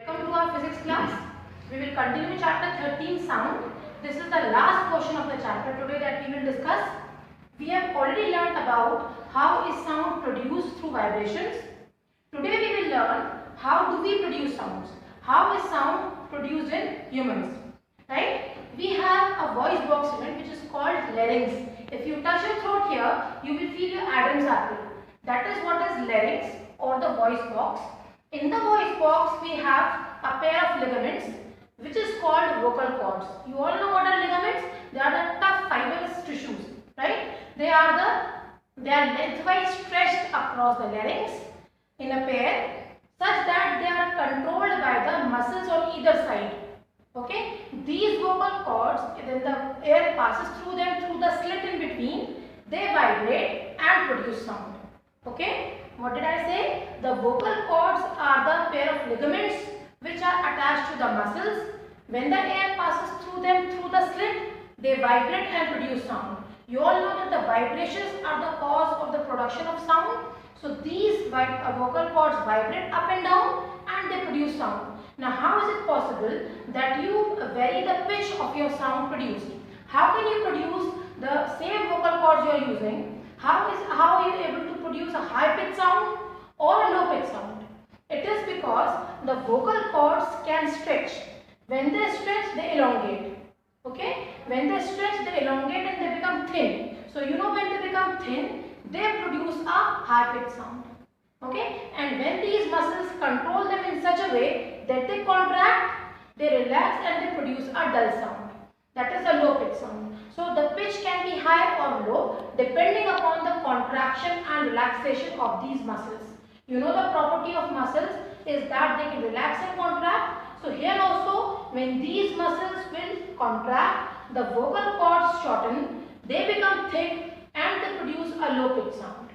Welcome to our physics class. We will continue chapter 13 sound. This is the last portion of the chapter today that we will discuss. We have already learned about how is sound produced through vibrations. Today we will learn how do we produce sounds. How is sound produced in humans. Right? We have a voice box unit which is called larynx. If you touch your throat here, you will feel your Adam's apple. That is what is larynx or the voice box. In the voice box, we have a pair of ligaments which is called vocal cords. You all know what are ligaments? They are the tough fibrous tissues, right? They are lengthwise stretched across the larynx in a pair such that they are controlled by the muscles on either side. Okay? These vocal cords, when the air passes through them through the slit in between, they vibrate and produce sound. Okay? What did I say? The vocal cords are the pair of ligaments which are attached to the muscles. When the air passes through them through the slit, they vibrate and produce sound. You all know that the vibrations are the cause of the production of sound. So these vocal cords vibrate up and down and they produce sound. Now how is it possible that you vary the pitch of your sound produced? How can you produce the same vocal cords you are using? How are you able to produce a high pitch sound or a low pitch sound? It is because the vocal cords can stretch. When they stretch, they elongate. Okay? When they stretch, they elongate and they become thin. So you know when they become thin, they produce a high pitch sound. Okay? And when these muscles control them in such a way that they contract, they relax and they produce a dull sound. That is a low pitch sound. So the pitch can be high or low depending upon the contraction and relaxation of these muscles. You know the property of muscles is that they can relax and contract. So here also when these muscles will contract, the vocal cords shorten, they become thick and they produce a low pitch sound.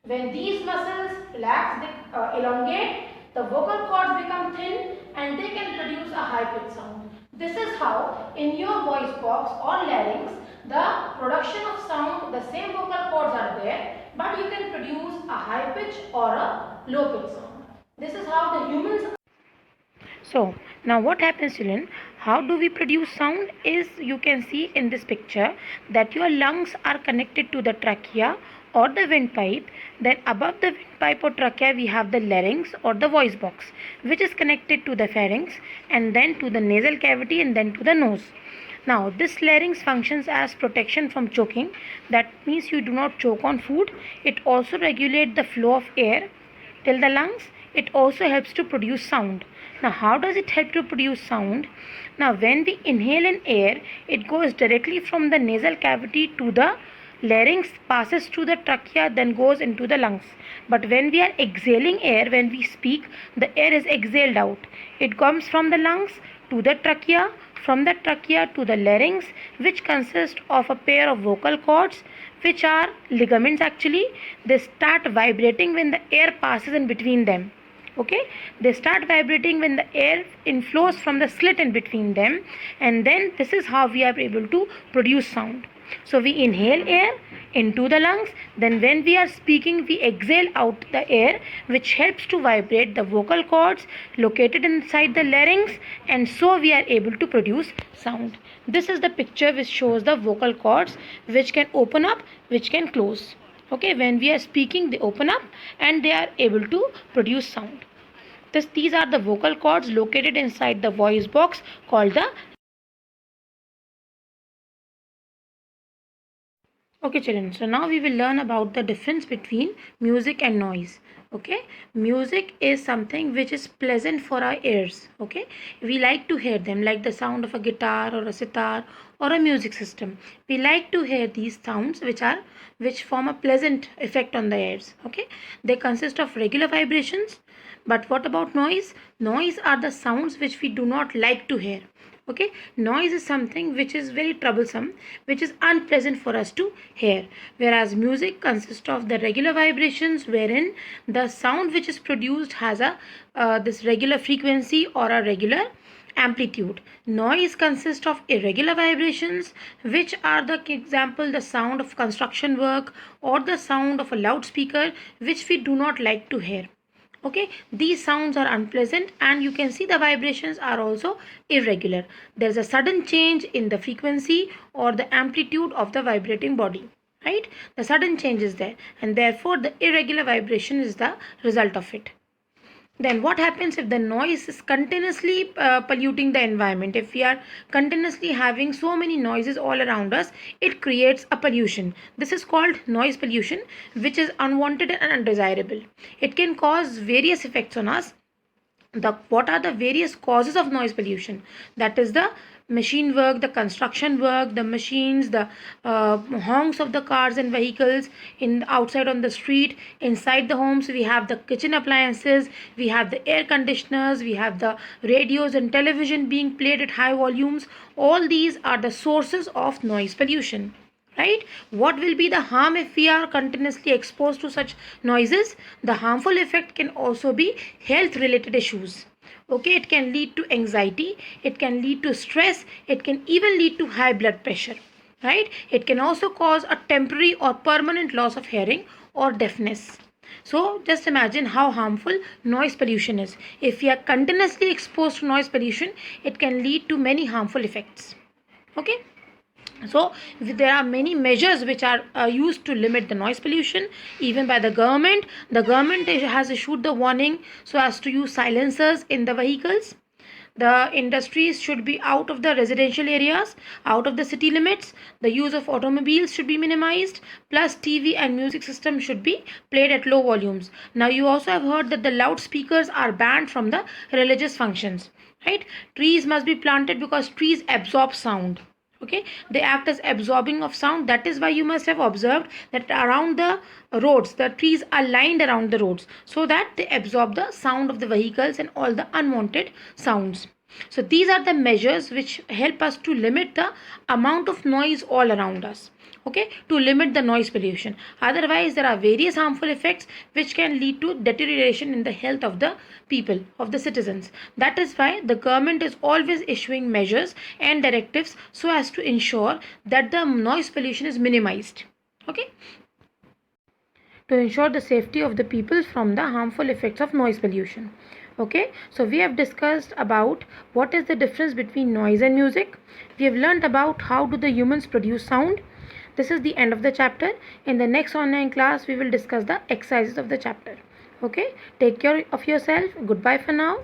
When these muscles relax, they elongate, the vocal cords become thin and they can produce a high pitch sound. This is how in your voice box or larynx, the production of sound, the same vocal cords are there, but you can produce a high pitch or a low pitch sound. This is how the humans. So now what happens, children? How do we produce sound is you can see in this picture that your lungs are connected to the trachea or the windpipe. Then above the windpipe or trachea we have the larynx or the voice box which is connected to the pharynx and then to the nasal cavity and then to the nose. Now this larynx functions as protection from choking. That means you do not choke on food. It also regulates the flow of air till the lungs. It also helps to produce sound. Now how does it help to produce sound? Now when we inhale an air, it goes directly from the nasal cavity to the larynx, passes through the trachea, then goes into the lungs. But when we are exhaling air, when we speak, the air is exhaled out. It comes from the lungs to the trachea, from the trachea to the larynx, which consists of a pair of vocal cords which are ligaments actually. They start vibrating when the air passes in between them. Okay, they start vibrating when the air inflows from the slit in between them, and then this is how we are able to produce sound. So we inhale air into the lungs, then when we are speaking we exhale out the air, which helps to vibrate the vocal cords located inside the larynx, and so we are able to produce sound. This is the picture which shows the vocal cords which can open up, which can close. Okay, when we are speaking they open up and they are able to produce sound. These are the vocal cords located inside the voice box called the. Okay children, so now we will learn about the difference between music and noise. Okay, music is something which is pleasant for our ears. Okay, we like to hear them, like the sound of a guitar or a sitar or a music system. We like to hear these sounds which form a pleasant effect on the ears. Okay, they consist of regular vibrations. But what about noise? Noise are the sounds which we do not like to hear. Okay, noise is something which is very troublesome, which is unpleasant for us to hear, whereas music consists of the regular vibrations wherein the sound which is produced has a this regular frequency or a regular amplitude. Noise consists of irregular vibrations, which are the example the sound of construction work or the sound of a loudspeaker, which we do not like to hear. Okay, these sounds are unpleasant, and you can see the vibrations are also irregular. There's a sudden change in the frequency or the amplitude of the vibrating body, right? The sudden change is there, and therefore the irregular vibration is the result of it. Then what happens if the noise is continuously polluting the environment? If we are continuously having so many noises all around us, it creates a pollution. This is called noise pollution, which is unwanted and undesirable. It can cause various effects on us. What are the various causes of noise pollution? That is the machine work, the construction work, the machines, the honks of the cars and vehicles in outside on the street. Inside the homes we have the kitchen appliances, we have the air conditioners, we have the radios and television being played at high volumes. All these are the sources of noise pollution, right? What will be the harm if we are continuously exposed to such noises? The harmful effect can also be health related issues. Okay, it can lead to anxiety, it can lead to stress, it can even lead to high blood pressure, right? It can also cause a temporary or permanent loss of hearing or deafness. So just imagine how harmful noise pollution is. If we are continuously exposed to noise pollution, it can lead to many harmful effects. Okay, so there are many measures which are used to limit the noise pollution, even by the government. The government has issued the warning so as to use silencers in the vehicles. The industries should be out of the residential areas, out of the city limits. The use of automobiles should be minimized, plus TV and music system should be played at low volumes. Now you also have heard that the loudspeakers are banned from the religious functions, right? Trees must be planted because trees absorb sound. Okay, they act as absorbing of sound. That is why you must have observed that around the roads the trees are lined around the roads, so that they absorb the sound of the vehicles and all the unwanted sounds. So these are the measures which help us to limit the amount of noise all around us. Okay, to limit the noise pollution. Otherwise there are various harmful effects which can lead to deterioration in the health of the people, of the citizens. That is why the government is always issuing measures and directives so as to ensure that the noise pollution is minimized. Okay, to ensure the safety of the people from the harmful effects of noise pollution. Okay, so we have discussed about what is the difference between noise and music. We have learned about how do the humans produce sound. This is the end of the chapter. In the next online class we will discuss the exercises of the chapter. Okay, take care of yourself. Goodbye for now.